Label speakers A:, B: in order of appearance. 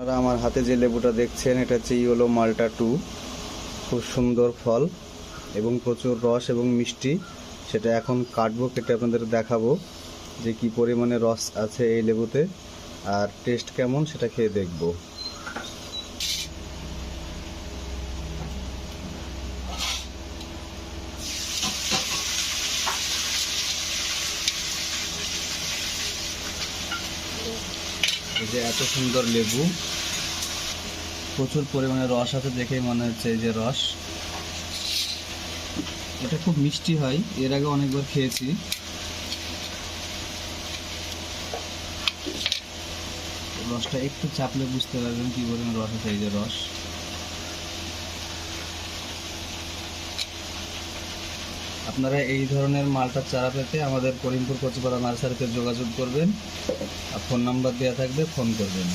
A: আপনারা আমার হাতে যে লেবুটা দেখছেন এটা হচ্ছে ইয়েলো মাল্টা 2। খুব সুন্দর ফল এবং প্রচুর রস এবং মিষ্টি। সেটা এখন কাটবো, কেটে আপনাদের দেখাবো যে কি পরিমাণে রস আছে এই লেবুতে আর টেস্ট কেমন সেটা খেয়ে দেখবো। এই যে এত সুন্দর লেবু, প্রচুর পরিমাণে রস আছে, দেখেই মনে হচ্ছে এই যে রস। এটা খুব মিষ্টি হয়, এর আগে অনেকবার খেয়েছি। রসটা একটু চাপলে বুঝতে পারবেন কি পরিমাণ রস আছে। এই যে রস, আপনারা এই ধরনের মালটার চারা পেতে আমাদের করিমপুর কচিপাড়া নার্সারিতে যোগাযোগ করবেন আর ফোন নাম্বার দেওয়া থাকবে, ফোন করবেন।